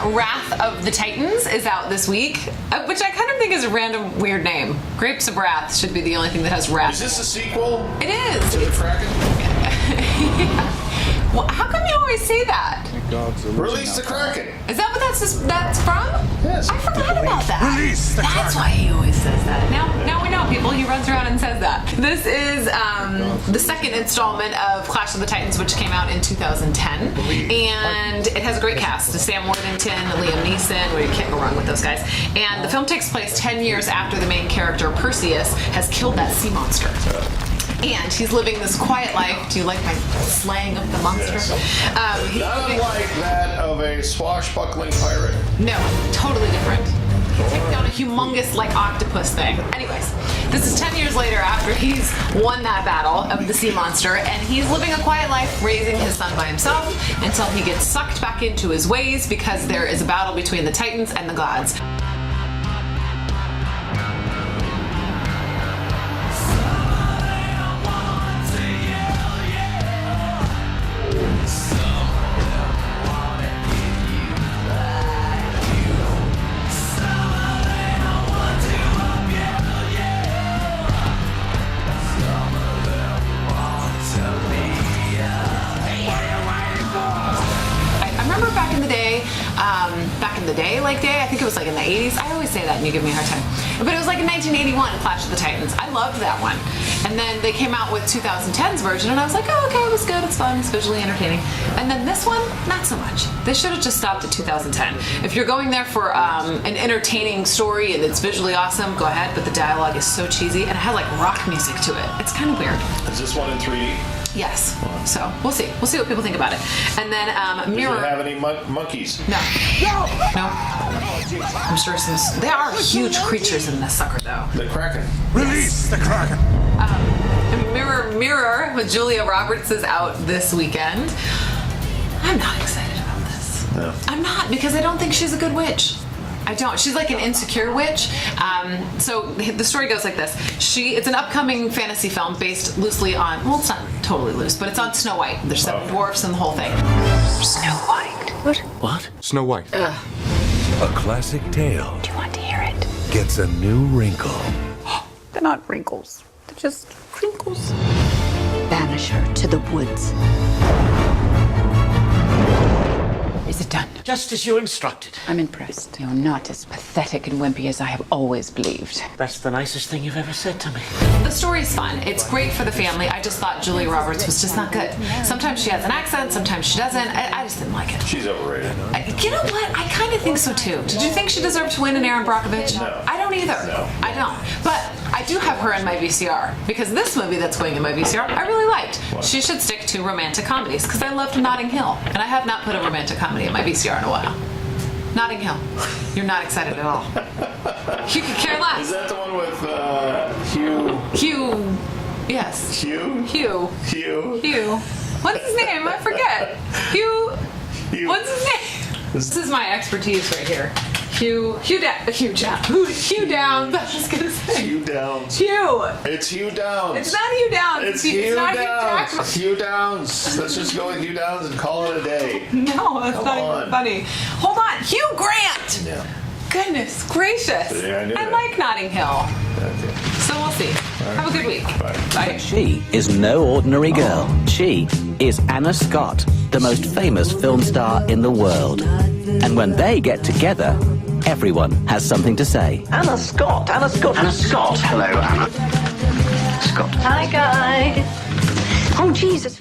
Wrath of the Titans is out this week, which I kind of think is a random weird name. Grapes of Wrath should be the only thing that has wrath. Is this a sequel? It is. To the Kraken? Yeah. Well, how come you always say that? Release the Kraken. Is that what that's from? Yes. I forgot about that. Release the That's Kraken. why he always says that. Now we know, people. He runs around and says that. This is the second installment of Clash of the Titans, which came out in 2010, and it has a great cast: Sam Worthington, Liam Neeson. Well, you can't go wrong with those guys. And the film takes place 10 years after the main character Perseus has killed that sea monster. And he's living this quiet life. Do you like my slang of the monster? Yes. Not unlike that of a swashbuckling pirate. No, totally different. He takes down a humongous, like, octopus thing. Anyways, this is 10 years later after he's won that battle of the sea monster, and he's living a quiet life, raising his son by himself, until he gets sucked back into his ways because there is a battle between the Titans and the gods. I think it was like in the 80s. I always say that and you give me a hard time. But it was like in 1981, Clash of the Titans. I loved that one. And then they came out with 2010's version and I was like, oh, okay, it was good, it's fun, it's visually entertaining. And then this one, not so much. They should have just stopped at 2010. If you're going there for an entertaining story and it's visually awesome, go ahead, but the dialogue is so cheesy and it has like rock music to it. It's kind of weird. Is this one in 3D? Yes. So we'll see. We'll see what people think about it. And then Mirror. Does it have any monkeys? No. I'm sure some. There are huge creatures in this sucker, though. The Kraken. Release the Kraken. Mirror with Julia Roberts is out this weekend. I'm not excited about this. No. I'm not, because I don't think she's a good witch. I don't. She's like an insecure witch. So the story goes like this. It's an upcoming fantasy film based loosely on, well, it's not totally loose, but it's on Snow White. There's 7 dwarfs and the whole thing. Snow White. What? Snow White. Ugh. A classic tale Do you want to hear it? gets a new wrinkle. They're not wrinkles. They're just crinkles. Banish her to the woods. Is it done? Just as you instructed. I'm impressed. You're not as pathetic and wimpy as I have always believed. That's the nicest thing you've ever said to me. The story's fun. It's great for the family. I just thought Julia Roberts was just not good. Sometimes she has an accent, sometimes she doesn't. I just didn't like it. She's overrated. You know what? I kind of think so too. Did you think she deserved to win an Aaron Brockovich? No. I don't either. No. I don't. But I do have her in my VCR because this movie that's going in my VCR I really liked. What? She should stick to romantic comedies because I loved Notting Hill. And I have not put a romantic comedy in my VCR in a while. Notting Hill. You're not excited at all. You could care less. Is that the one with Hugh? Hugh. Yes. Hugh? Hugh. Hugh? Hugh. What's his name? I forget. Hugh. Hugh. What's his name? This is my expertise right here. Hugh Downs. I was gonna say. Hugh Downs. Hugh. It's Hugh Downs. It's not Hugh Downs. It's Hugh not Downs. Hugh Hugh Downs. Let's just go with Hugh Downs and call it a day. No, that's Come not on. even funny. Hold on. Hugh Grant. Yeah. Goodness gracious. Yeah, I knew that. like Notting Hill. Okay. So we'll see. Have a good week. Bye. Bye. She is no ordinary girl. She is Anna Scott, the most famous film star in the world. And when they get together, everyone has something to say. Anna Scott. Anna Scott. Anna Scott. Hello, Anna. Scott. Hi, guys. Oh, Jesus.